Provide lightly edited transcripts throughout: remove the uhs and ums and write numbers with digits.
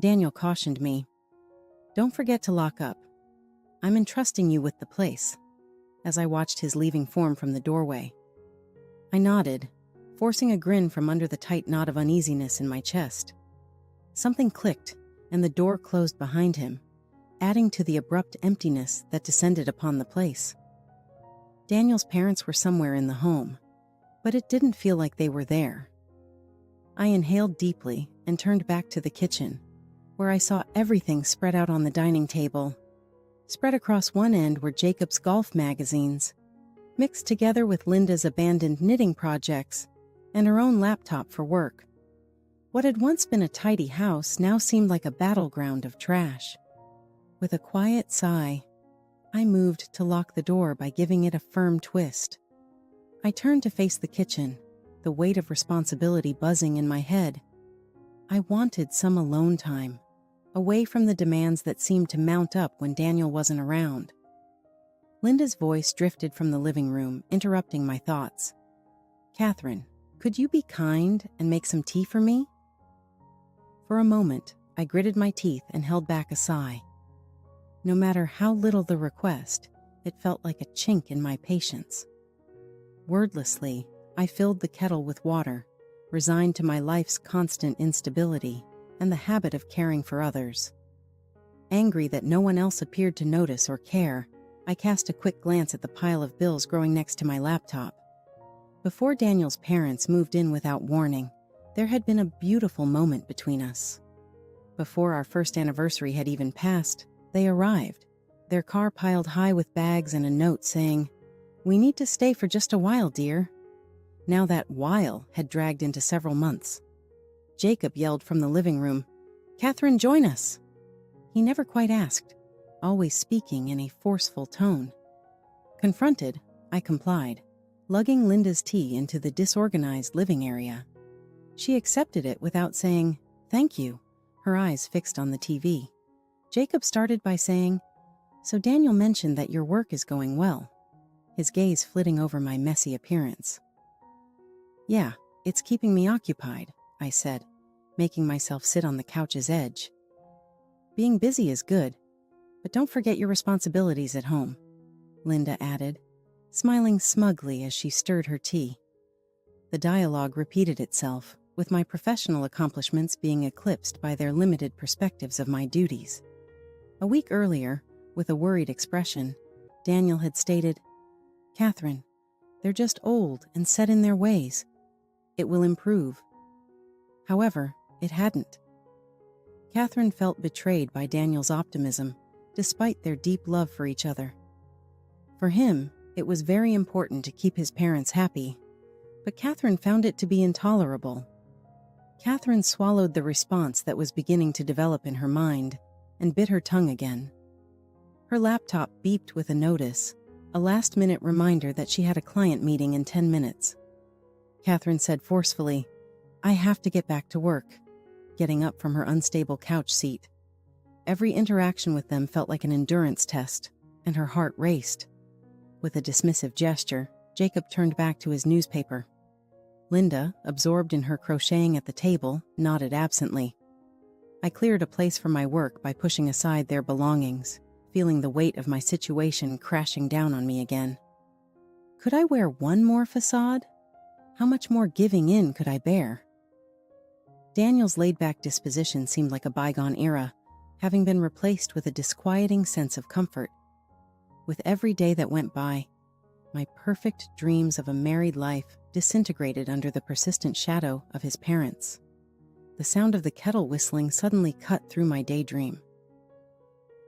Daniel cautioned me. "Don't forget to lock up. I'm entrusting you with the place," as I watched his leaving form from the doorway. I nodded, forcing a grin from under the tight knot of uneasiness in my chest. Something clicked, and the door closed behind him, adding to the abrupt emptiness that descended upon the place. Daniel's parents were somewhere in the home, but it didn't feel like they were there. I inhaled deeply and turned back to the kitchen, where I saw everything spread out on the dining table. Spread across one end were Jacob's golf magazines, mixed together with Linda's abandoned knitting projects and her own laptop for work. What had once been a tidy house now seemed like a battleground of trash. With a quiet sigh, I moved to lock the door by giving it a firm twist. I turned to face the kitchen, the weight of responsibility buzzing in my head. I wanted some alone time, away from the demands that seemed to mount up when Daniel wasn't around. Linda's voice drifted from the living room, interrupting my thoughts. "Catherine, could you be kind and make some tea for me?" For a moment, I gritted my teeth and held back a sigh. No matter how little the request, it felt like a chink in my patience. Wordlessly, I filled the kettle with water, resigned to my life's constant instability and the habit of caring for others. Angry that no one else appeared to notice or care, I cast a quick glance at the pile of bills growing next to my laptop. Before Daniel's parents moved in without warning, there had been a beautiful moment between us. Before our first anniversary had even passed, they arrived, their car piled high with bags and a note saying, "We need to stay for just a while, dear." Now that while had dragged into several months. Jacob yelled from the living room, "Catherine, join us!" He never quite asked, always speaking in a forceful tone. Confronted, I complied, lugging Linda's tea into the disorganized living area. She accepted it without saying, "Thank you," her eyes fixed on the TV. Jacob started by saying, "So Daniel mentioned that your work is going well," his gaze flitting over my messy appearance. "Yeah, it's keeping me occupied," I said, making myself sit on the couch's edge. "Being busy is good, but don't forget your responsibilities at home," Linda added, smiling smugly as she stirred her tea. The dialogue repeated itself, with my professional accomplishments being eclipsed by their limited perspectives of my duties. A week earlier, with a worried expression, Daniel had stated, "Catherine, they're just old and set in their ways. It will improve." However, it hadn't. Catherine felt betrayed by Daniel's optimism, despite their deep love for each other. For him, it was very important to keep his parents happy, but Catherine found it to be intolerable. Catherine swallowed the response that was beginning to develop in her mind and bit her tongue again. Her laptop beeped with a notice, a last-minute reminder that she had a client meeting in 10 minutes. Catherine said forcefully, "I have to get back to work," getting up from her unstable couch seat. Every interaction with them felt like an endurance test, and her heart raced. With a dismissive gesture, Jacob turned back to his newspaper. Linda, absorbed in her crocheting at the table, nodded absently. I cleared a place for my work by pushing aside their belongings, feeling the weight of my situation crashing down on me again. Could I wear one more facade? How much more giving in could I bear? Daniel's laid-back disposition seemed like a bygone era, having been replaced with a disquieting sense of comfort. With every day that went by, my perfect dreams of a married life disintegrated under the persistent shadow of his parents. The sound of the kettle whistling suddenly cut through my daydream.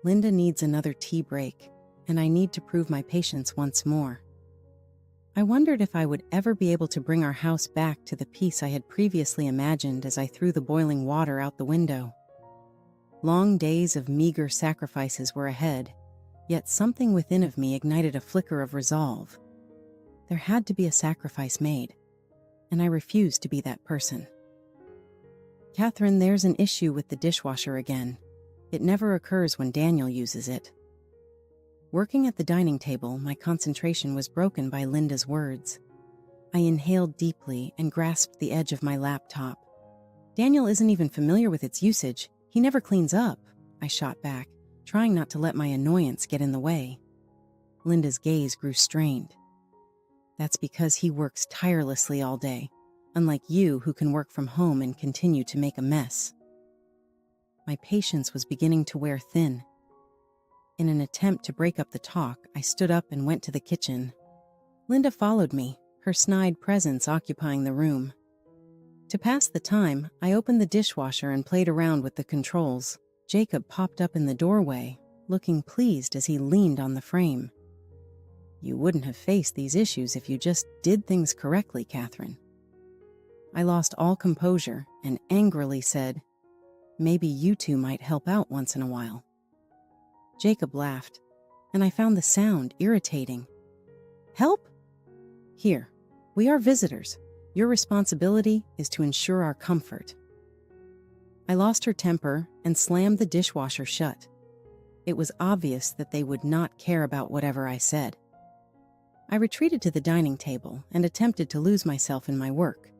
Linda needs another tea break, and I need to prove my patience once more. I wondered if I would ever be able to bring our house back to the peace I had previously imagined as I threw the boiling water out the window. Long days of meager sacrifices were ahead, yet something within of me ignited a flicker of resolve. There had to be a sacrifice made, and I refused to be that person. "Catherine, there's an issue with the dishwasher again. It never occurs when Daniel uses it." Working at the dining table, my concentration was broken by Linda's words. I inhaled deeply and grasped the edge of my laptop. "Daniel isn't even familiar with its usage. He never cleans up, I shot back, trying not to let my annoyance get in the way. Linda's gaze grew strained. That's because he works tirelessly all day, unlike you who can work from home and continue to make a mess. My patience was beginning to wear thin. In an attempt to break up the talk, I stood up and went to the kitchen. Linda followed me, her snide presence occupying the room. To pass the time, I opened the dishwasher and played around with the controls. Jacob popped up in the doorway, looking pleased as he leaned on the frame. You wouldn't have faced these issues if you just did things correctly, Catherine. I lost all composure and angrily said, maybe you two might help out once in a while. Jacob laughed, and I found the sound irritating. Help? Here, we are visitors. Your responsibility is to ensure our comfort. I lost her temper and slammed the dishwasher shut. It was obvious that they would not care about whatever I said. I retreated to the dining table and attempted to lose myself in my work,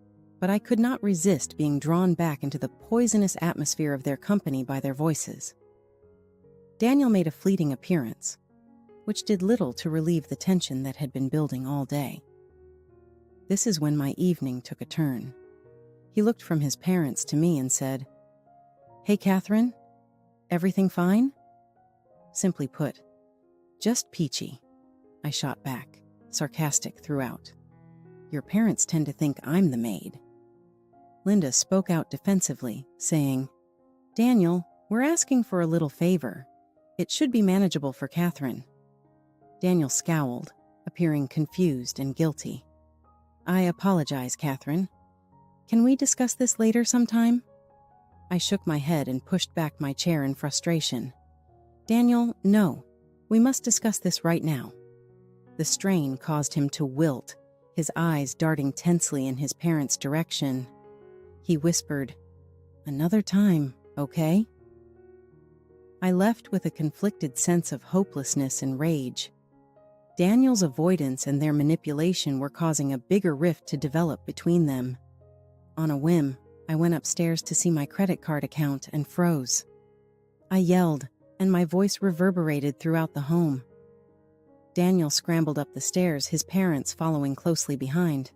but I could not resist being drawn back into the poisonous atmosphere of their company by their voices. Daniel made a fleeting appearance, which did little to relieve the tension that had been building all day. This is when my evening took a turn. He looked from his parents to me and said, Hey, Catherine, everything fine? Simply put, just peachy, I shot back, sarcastic throughout. Your parents tend to think I'm the maid. Linda spoke out defensively, saying, Daniel, we're asking for a little favor. It should be manageable for Catherine. Daniel scowled, appearing confused and guilty. I apologize, Catherine. Can we discuss this later sometime? I shook my head and pushed back my chair in frustration. Daniel, no. We must discuss this right now. The strain caused him to wilt, his eyes darting tensely in his parents' direction. He whispered, Another time, okay? I left with a conflicted sense of hopelessness and rage. Daniel's avoidance and their manipulation were causing a bigger rift to develop between them. On a whim, I went upstairs to see my credit card account and froze. I yelled, and my voice reverberated throughout the home. Daniel scrambled up the stairs, his parents following closely behind.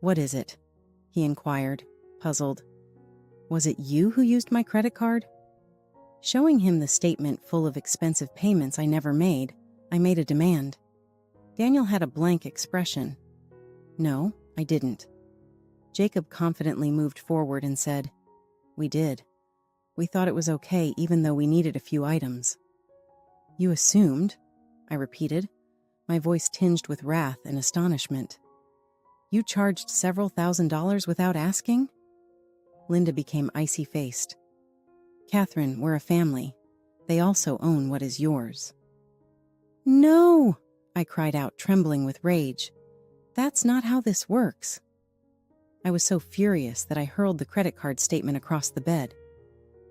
What is it? He inquired, puzzled. Was it you who used my credit card? Showing him the statement full of expensive payments I never made, I made a demand. Daniel had a blank expression. No, I didn't. Jacob confidently moved forward and said, We did. We thought it was okay even though we needed a few items. You assumed? I repeated, my voice tinged with wrath and astonishment. You charged several $1,000s without asking? Linda became icy-faced. Catherine, we're a family. They also own what is yours. No, I cried out, trembling with rage. That's not how this works. I was so furious that I hurled the credit card statement across the bed.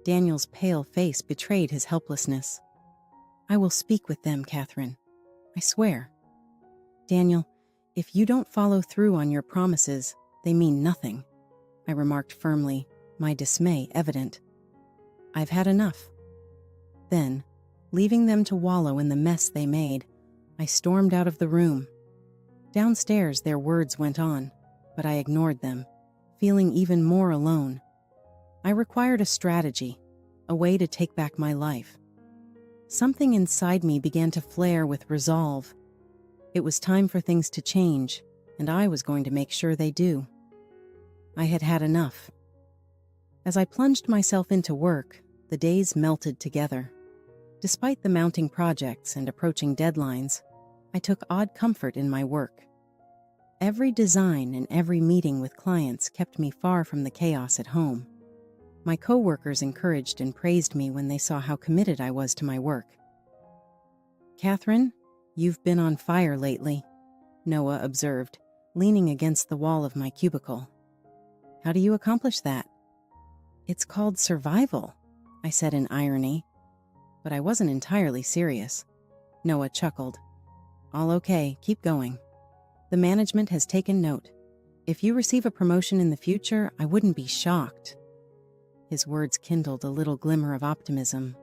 Daniel's pale face betrayed his helplessness. I will speak with them, Catherine. I swear. Daniel, if you don't follow through on your promises, they mean nothing, I remarked firmly, my dismay evident. I've had enough. Then, leaving them to wallow in the mess they made, I stormed out of the room. Downstairs, their words went on, but I ignored them, feeling even more alone. I required a strategy, a way to take back my life. Something inside me began to flare with resolve. It was time for things to change, and I was going to make sure they do. I had had enough. As I plunged myself into work, the days melted together. Despite the mounting projects and approaching deadlines, I took odd comfort in my work. Every design and every meeting with clients kept me far from the chaos at home. My coworkers encouraged and praised me when they saw how committed I was to my work. Catherine, you've been on fire lately, Noah observed, leaning against the wall of my cubicle. How do you accomplish that? It's called survival, I said in irony, but I wasn't entirely serious. Noah chuckled. All okay, keep going. The management has taken note. If you receive a promotion in the future, I wouldn't be shocked. His words kindled a little glimmer of optimism.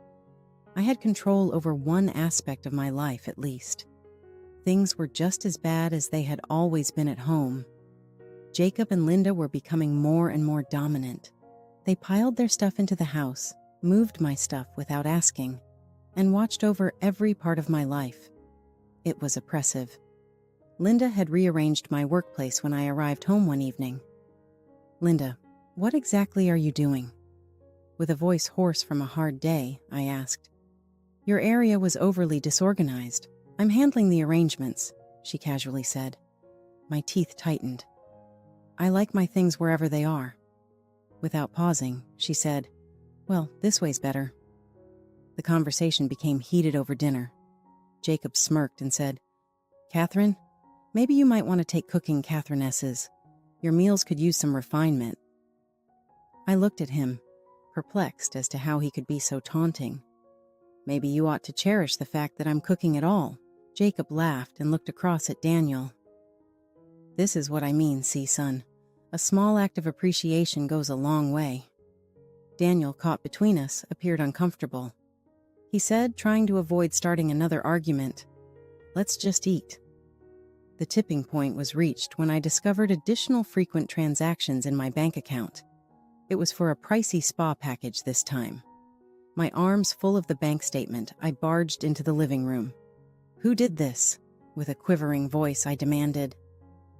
I had control over one aspect of my life, at least. Things were just as bad as they had always been at home. Jacob and Linda were becoming more and more dominant. They piled their stuff into the house, moved my stuff without asking, and watched over every part of my life. It was oppressive. Linda had rearranged my workplace when I arrived home one evening. "Linda, what exactly are you doing?" With a voice hoarse from a hard day, I asked. "Your area was overly disorganized. I'm handling the arrangements," she casually said. My teeth tightened. "I like my things wherever they are." Without pausing, she said, "Well, this way's better." The conversation became heated over dinner. Jacob smirked and said, "Catherine, maybe you might want to take cooking Catherine S's. Your meals could use some refinement." I looked at him, perplexed as to how he could be so taunting. "Maybe you ought to cherish the fact that I'm cooking at all." Jacob laughed and looked across at Daniel. "This is what I mean, see, son. A small act of appreciation goes a long way." Daniel, caught between us, appeared uncomfortable. He said, trying to avoid starting another argument, "Let's just eat." The tipping point was reached when I discovered additional frequent transactions in my bank account. It was for a pricey spa package this time. My arms full of the bank statement, I barged into the living room. "Who did this?" With a quivering voice, I demanded.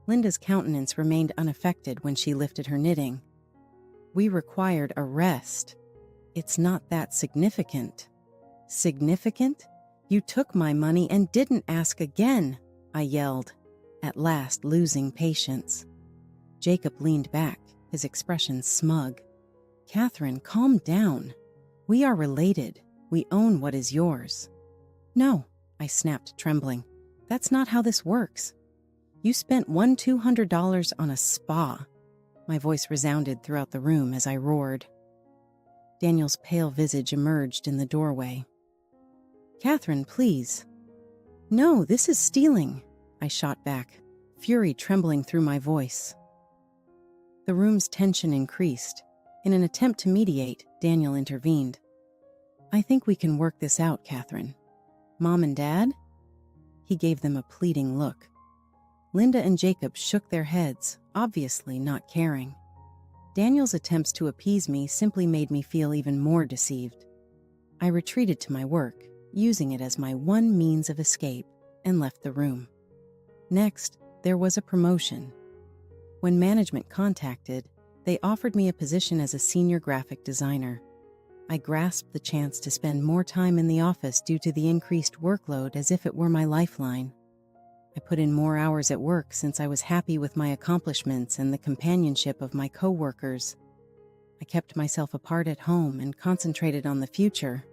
Linda's countenance remained unaffected when she lifted her knitting. "We required a rest. It's not that significant." "Significant? You took my money and didn't ask again," I yelled, at last losing patience. Jacob leaned back, his expression smug. "Catherine, calm down. We are related. We own what is yours." "No," I snapped, trembling. "That's not how this works. You spent $200 on a spa." My voice resounded throughout the room as I roared. Daniel's pale visage emerged in the doorway. "Catherine, please." "No, this is stealing," I shot back, fury trembling through my voice. The room's tension increased. In an attempt to mediate, Daniel intervened. "I think we can work this out, Catherine. Mom and Dad?" He gave them a pleading look. Linda and Jacob shook their heads, obviously not caring. Daniel's attempts to appease me simply made me feel even more deceived. I retreated to my work, using it as my one means of escape, and left the room. Next, there was a promotion. When management contacted, they offered me a position as a senior graphic designer. I grasped the chance to spend more time in the office due to the increased workload as if it were my lifeline. I put in more hours at work since I was happy with my accomplishments and the companionship of my co-workers. I kept myself apart at home and concentrated on the future.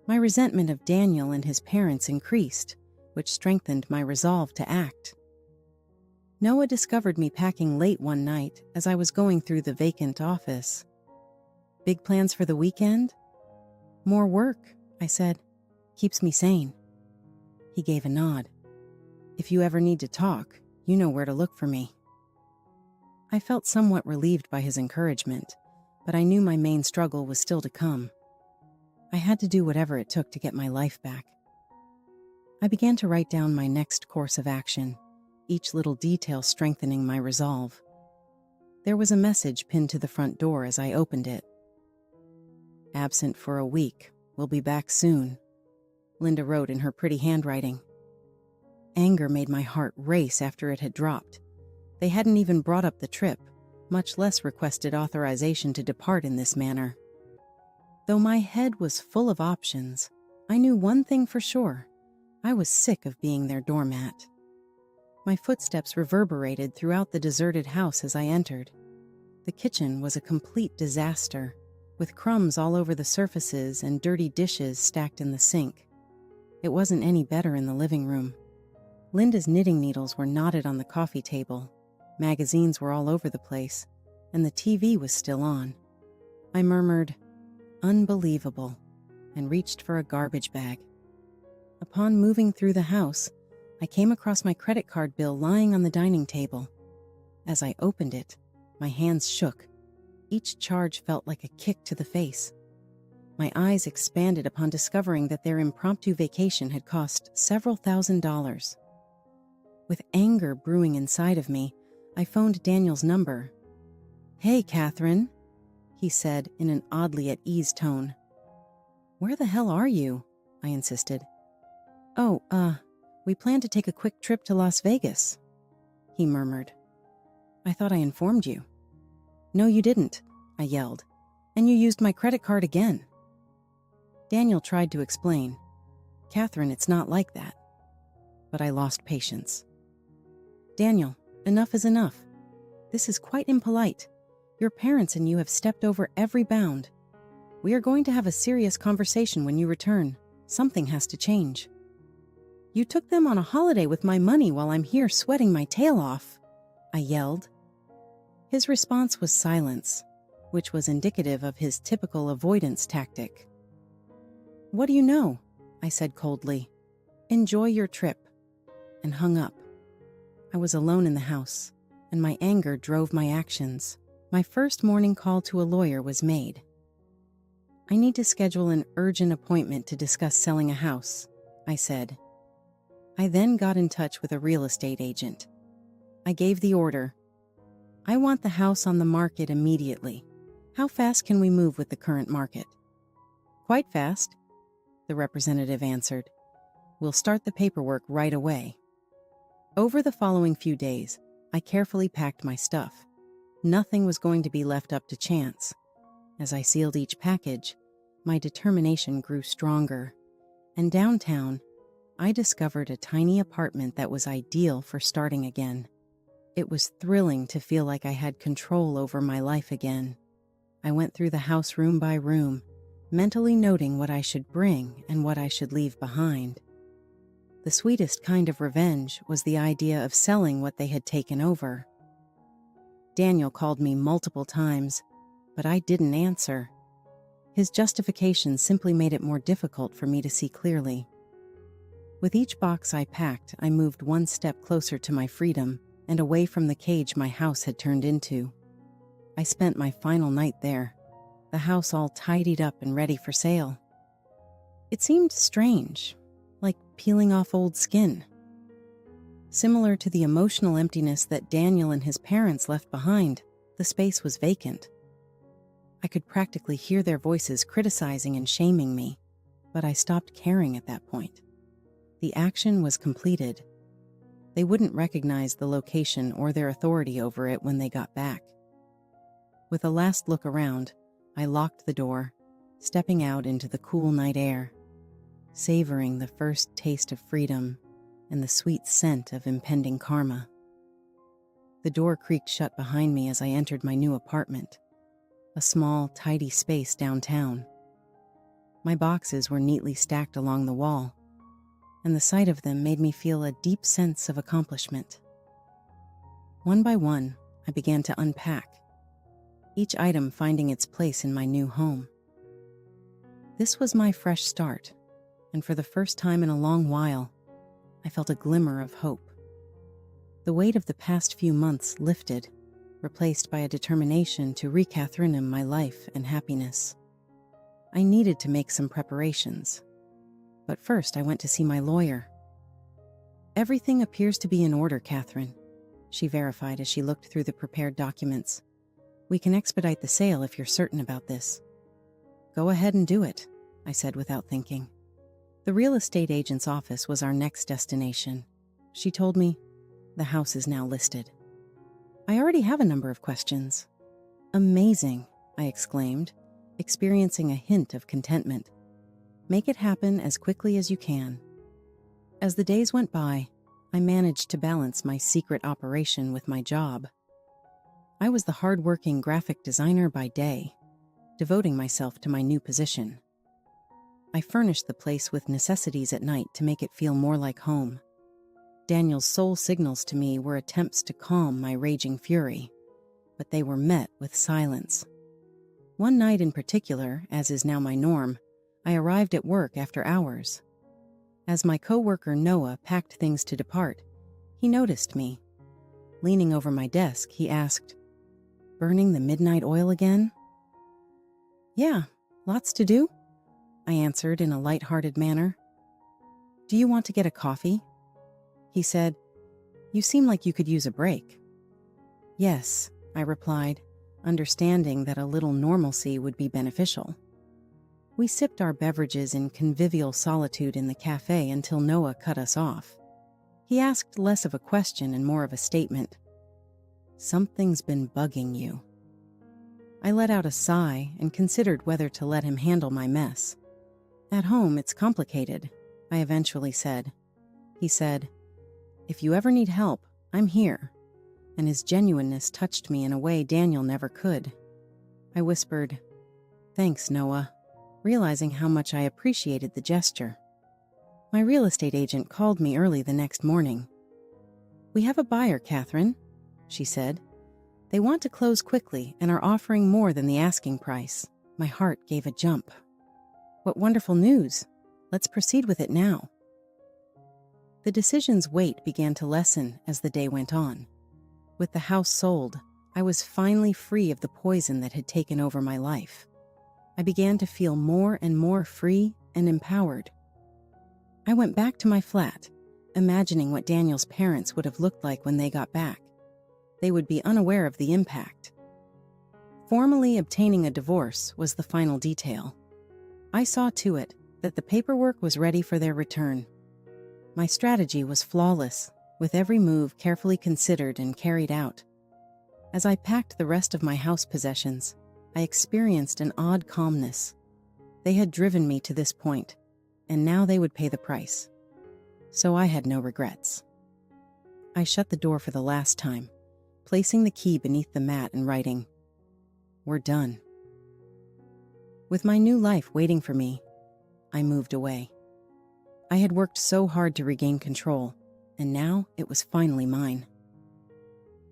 My resentment of Daniel and his parents increased, which strengthened my resolve to act. Noah discovered me packing late one night as I was going through the vacant office. "Big plans for the weekend?" "More work," I said. "Keeps me sane." He gave a nod. "If you ever need to talk, you know where to look for me." I felt somewhat relieved by his encouragement, but I knew my main struggle was still to come. I had to do whatever it took to get my life back. I began to write down my next course of action, each little detail strengthening my resolve. There was a message pinned to the front door as I opened it. "Absent for a week. We'll be back soon," Linda wrote in her pretty handwriting. Anger made my heart race after it had dropped. They hadn't even brought up the trip, much less requested authorization to depart in this manner. Though my head was full of options, I knew one thing for sure. I was sick of being their doormat. My footsteps reverberated throughout the deserted house as I entered. The kitchen was a complete disaster, with crumbs all over the surfaces and dirty dishes stacked in the sink. It wasn't any better in the living room. Linda's knitting needles were knotted on the coffee table, magazines were all over the place, and the TV was still on. I murmured, "Unbelievable," and reached for a garbage bag. Upon moving through the house, I came across my credit card bill lying on the dining table. As I opened it, my hands shook. Each charge felt like a kick to the face. My eyes expanded upon discovering that their impromptu vacation had cost several $1,000s. With anger brewing inside of me, I phoned Daniel's number. "Hey, Catherine," he said in an oddly at ease tone. "Where the hell are you?" I insisted. "Oh, we plan to take a quick trip to Las Vegas," he murmured. "I thought I informed you." "No, you didn't," I yelled. "And you used my credit card again." Daniel tried to explain. "Catherine, it's not like that." But I lost patience. "Daniel, enough is enough. This is quite impolite. Your parents and you have stepped over every bound. We are going to have a serious conversation when you return. Something has to change." "You took them on a holiday with my money while I'm here sweating my tail off," I yelled. His response was silence, which was indicative of his typical avoidance tactic. "What do you know?" I said coldly. "Enjoy your trip," and hung up. I was alone in the house, and my anger drove my actions. My first morning call to a lawyer was made. "I need to schedule an urgent appointment to discuss selling a house," I said. I then got in touch with a real estate agent. I gave the order. "I want the house on the market immediately. How fast can we move with the current market?" "Quite fast," the representative answered. "We'll start the paperwork right away." Over the following few days, I carefully packed my stuff. Nothing was going to be left up to chance. As I sealed each package, my determination grew stronger. And downtown, I discovered a tiny apartment that was ideal for starting again. It was thrilling to feel like I had control over my life again. I went through the house room by room, mentally noting what I should bring and what I should leave behind. The sweetest kind of revenge was the idea of selling what they had taken over. Daniel called me multiple times, but I didn't answer. His justification simply made it more difficult for me to see clearly. With each box I packed, I moved one step closer to my freedom and away from the cage my house had turned into. I spent my final night there, the house all tidied up and ready for sale. It seemed strange, like peeling off old skin. Similar to the emotional emptiness that Daniel and his parents left behind, the space was vacant. I could practically hear their voices criticizing and shaming me, but I stopped caring at that point. The action was completed. They wouldn't recognize the location or their authority over it when they got back. With a last look around, I locked the door, stepping out into the cool night air, savoring the first taste of freedom and the sweet scent of impending karma. The door creaked shut behind me as I entered my new apartment, a small, tidy space downtown. My boxes were neatly stacked along the wall, and the sight of them made me feel a deep sense of accomplishment. One by one, I began to unpack, each item finding its place in my new home. This was my fresh start, and for the first time in a long while, I felt a glimmer of hope. The weight of the past few months lifted, replaced by a determination to re-Catherine my life and happiness. I needed to make some preparations, but first I went to see my lawyer. "Everything appears to be in order, Catherine," she verified as she looked through the prepared documents. "We can expedite the sale if you're certain about this." "Go ahead and do it," I said without thinking. The real estate agent's office was our next destination. She told me, "The house is now listed." "I already have a number of questions." "Amazing," I exclaimed, experiencing a hint of contentment. "Make it happen as quickly as you can." As the days went by, I managed to balance my secret operation with my job. I was the hard-working graphic designer by day, devoting myself to my new position. I furnished the place with necessities at night to make it feel more like home. Daniel's sole signals to me were attempts to calm my raging fury, but they were met with silence. One night in particular, as is now my norm, I arrived at work after hours. As my coworker Noah packed things to depart, he noticed me. Leaning over my desk, he asked, Burning the midnight oil again? Yeah, lots to do, I answered in a light-hearted manner. Do you want to get a coffee? He said, You seem like you could use a break. Yes, I replied, understanding that a little normalcy would be beneficial. We sipped our beverages in convivial solitude in the cafe until Noah cut us off. He asked less of a question and more of a statement. Something's been bugging you. I let out a sigh and considered whether to let him handle my mess. At home, it's complicated, I eventually said. He said, If you ever need help, I'm here. And his genuineness touched me in a way Daniel never could. I whispered, Thanks, Noah, realizing how much I appreciated the gesture. My real estate agent called me early the next morning. We have a buyer, Catherine, she said. They want to close quickly and are offering more than the asking price. My heart gave a jump. What wonderful news. Let's proceed with it now. The decision's weight began to lessen as the day went on. With the house sold, I was finally free of the poison that had taken over my life. I began to feel more and more free and empowered. I went back to my flat, imagining what Daniel's parents would have looked like when they got back. They would be unaware of the impact. Formally obtaining a divorce was the final detail. I saw to it that the paperwork was ready for their return. My strategy was flawless, with every move carefully considered and carried out. As I packed the rest of my house possessions, I experienced an odd calmness. They had driven me to this point, and now they would pay the price. So I had no regrets. I shut the door for the last time, placing the key beneath the mat and writing, We're done. With my new life waiting for me, I moved away. I had worked so hard to regain control, and now it was finally mine.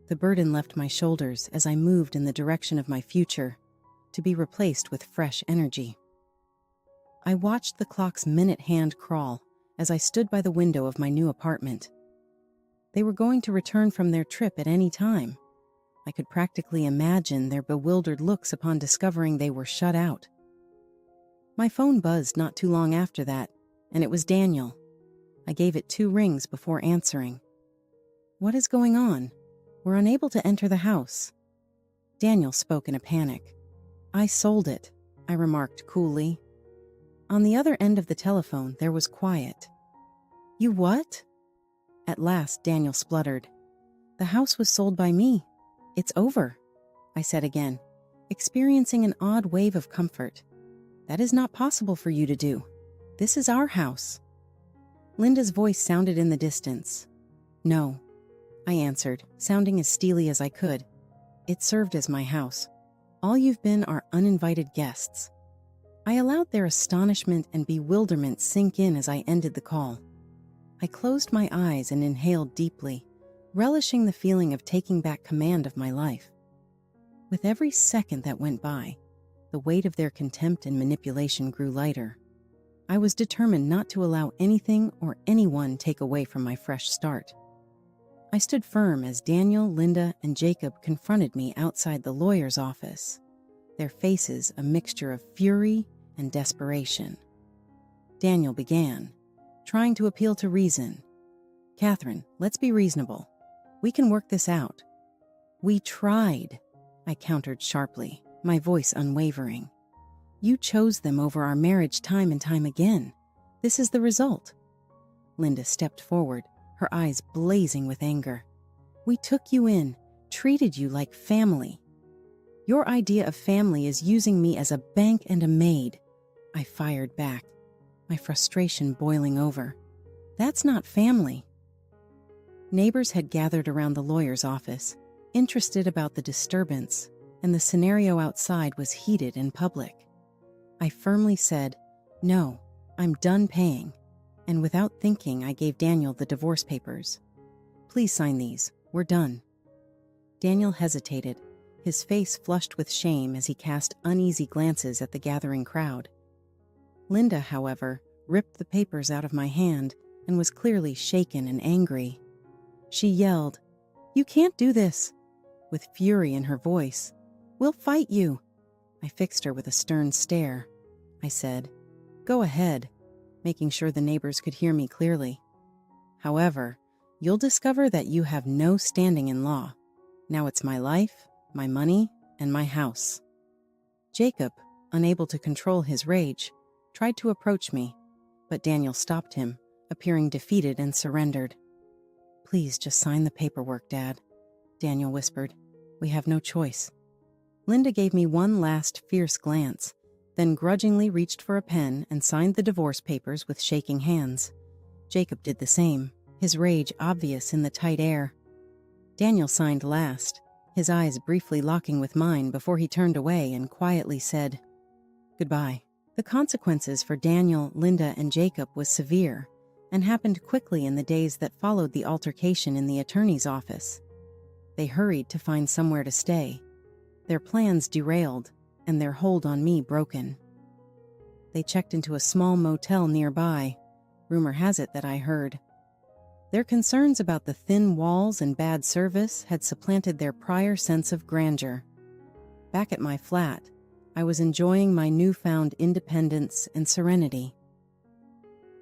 The burden left my shoulders as I moved in the direction of my future, to be replaced with fresh energy. I watched the clock's minute hand crawl as I stood by the window of my new apartment. They were going to return from their trip at any time. I could practically imagine their bewildered looks upon discovering they were shut out. My phone buzzed not too long after that, and it was Daniel. I gave it 2 rings before answering. What is going on? We're unable to enter the house. Daniel spoke in a panic. I sold it, I remarked coolly. On the other end of the telephone, there was quiet. You what? At last, Daniel spluttered. The house was sold by me. It's over, I said again, experiencing an odd wave of comfort. That is not possible for you to do. This is our house. Linda's voice sounded in the distance. No, I answered, sounding as steely as I could. It served as my house. All you've been are uninvited guests. I allowed their astonishment and bewilderment sink in as I ended the call. I closed my eyes and inhaled deeply, relishing the feeling of taking back command of my life. With every second that went by, the weight of their contempt and manipulation grew lighter. I was determined not to allow anything or anyone take away from my fresh start. I stood firm as Daniel, Linda, and Jacob confronted me outside the lawyer's office, their faces a mixture of fury and desperation. Daniel began, trying to appeal to reason. Catherine, let's be reasonable. We can work this out. We tried, I countered sharply, my voice unwavering. You chose them over our marriage time and time again. This is the result. Linda stepped forward, her eyes blazing with anger. We took you in, treated you like family. Your idea of family is using me as a bank and a maid. I fired back, my frustration boiling over. That's not family. Neighbors had gathered around the lawyer's office, interested about the disturbance, and the scenario outside was heated in public. I firmly said, No, I'm done paying, and without thinking I gave Daniel the divorce papers. Please sign these, we're done. Daniel hesitated, his face flushed with shame as he cast uneasy glances at the gathering crowd. Linda, however, ripped the papers out of my hand and was clearly shaken and angry. She yelled, You can't do this, with fury in her voice, We'll fight you. I fixed her with a stern stare. I said, "Go ahead," making sure the neighbors could hear me clearly. "However, you'll discover that you have no standing in law. Now it's my life, my money, and my house." Jacob, unable to control his rage, tried to approach me, but Daniel stopped him, appearing defeated and surrendered. "Please just sign the paperwork, Dad," Daniel whispered. "We have no choice." Linda gave me one last fierce glance, then grudgingly reached for a pen and signed the divorce papers with shaking hands. Jacob did the same, his rage obvious in the tight air. Daniel signed last, his eyes briefly locking with mine before he turned away and quietly said, "Goodbye." The consequences for Daniel, Linda, and Jacob was severe and happened quickly in the days that followed the altercation in the attorney's office. They hurried to find somewhere to stay, their plans derailed, and their hold on me broken. They checked into a small motel nearby. Rumor has it that I heard. Their concerns about the thin walls and bad service had supplanted their prior sense of grandeur. Back at my flat, I was enjoying my newfound independence and serenity.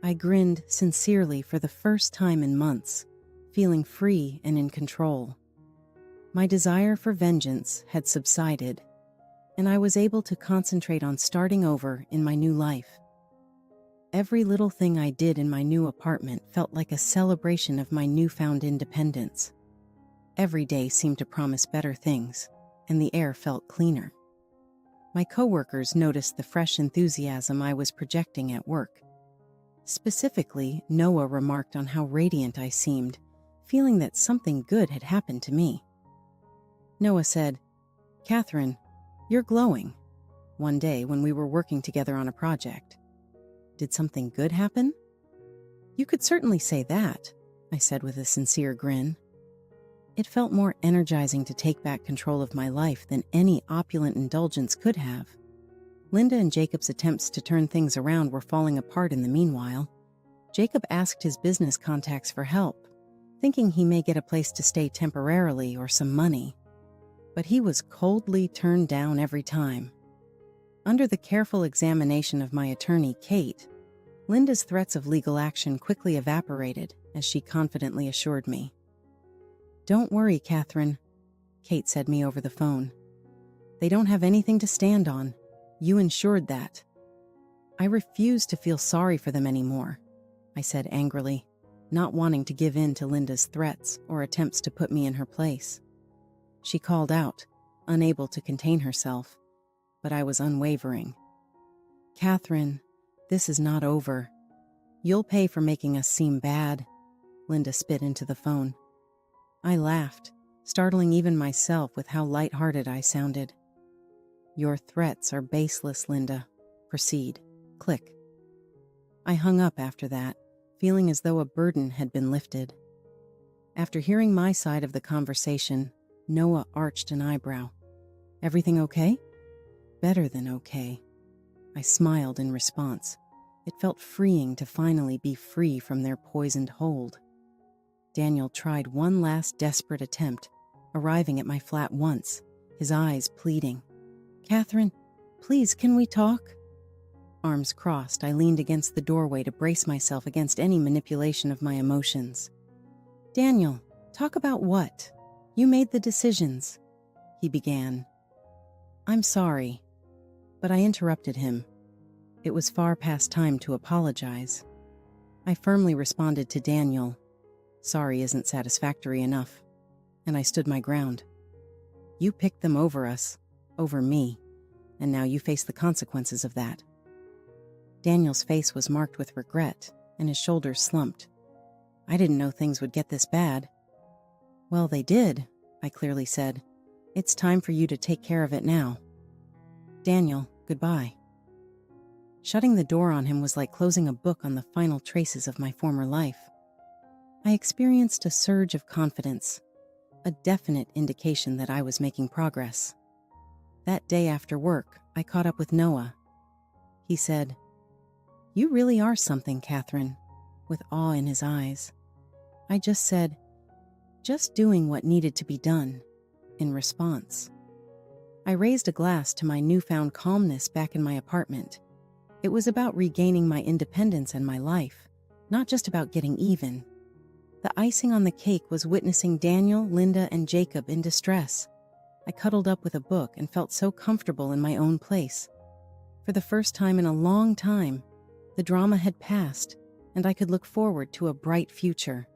I grinned sincerely for the first time in months, feeling free and in control. My desire for vengeance had subsided, and I was able to concentrate on starting over in my new life. Every little thing I did in my new apartment felt like a celebration of my newfound independence. Every day seemed to promise better things, and the air felt cleaner. My coworkers noticed the fresh enthusiasm I was projecting at work. Specifically, Noah remarked on how radiant I seemed, feeling that something good had happened to me. Noah said, "Catherine, you're glowing," one day when we were working together on a project. Did something good happen? "You could certainly say that," I said with a sincere grin. It felt more energizing to take back control of my life than any opulent indulgence could have. Linda and Jacob's attempts to turn things around were falling apart in the meanwhile. Jacob asked his business contacts for help, thinking he may get a place to stay temporarily or some money. But he was coldly turned down every time. Under the careful examination of my attorney, Kate, Linda's threats of legal action quickly evaporated as she confidently assured me. "Don't worry, Catherine," Kate said me over the phone. "They don't have anything to stand on. You ensured that." I refused to feel sorry for them anymore, I said angrily, not wanting to give in to Linda's threats or attempts to put me in her place. She called out, unable to contain herself, but I was unwavering. "Catherine, this is not over. You'll pay for making us seem bad," Linda spit into the phone. I laughed, startling even myself with how lighthearted I sounded. "Your threats are baseless, Linda. Proceed." Click. I hung up after that, feeling as though a burden had been lifted. After hearing my side of the conversation, Noah arched an eyebrow. "Everything okay?" "Better than okay." I smiled in response. It felt freeing to finally be free from their poisoned hold. Daniel tried one last desperate attempt, arriving at my flat once, his eyes pleading. "Catherine, please, can we talk?" Arms crossed, I leaned against the doorway to brace myself against any manipulation of my emotions. "Daniel, talk about what? You made the decisions," he began. "I'm sorry," but I interrupted him. It was far past time to apologize. I firmly responded to Daniel, "Sorry isn't satisfactory enough," and I stood my ground. "You picked them over us, over me, and now you face the consequences of that." Daniel's face was marked with regret, and his shoulders slumped. I didn't know things would get this bad. "Well, they did," I clearly said. "It's time for you to take care of it now. Daniel, goodbye." Shutting the door on him was like closing a book on the final traces of my former life. I experienced a surge of confidence, a definite indication that I was making progress. That day after work, I caught up with Noah. He said, "You really are something, Catherine," with awe in his eyes. I just said, "Just doing what needed to be done," in response. I raised a glass to my newfound calmness back in my apartment. It was about regaining my independence and my life, not just about getting even. The icing on the cake was witnessing Daniel, Linda, and Jacob in distress. I cuddled up with a book and felt so comfortable in my own place. For the first time in a long time, the drama had passed, and I could look forward to a bright future.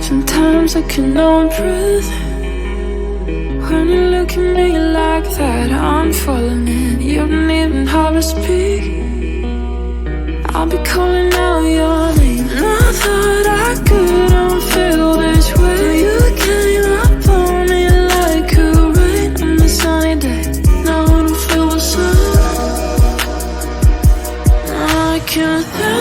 Sometimes I cannot breathe when you look at me like that. I'm falling in. You don't even have to speak. I'll be calling out your name. And I thought I couldn't feel this way. You came up on me like a rain on a sunny day. Now I don't feel the sun. I can't think.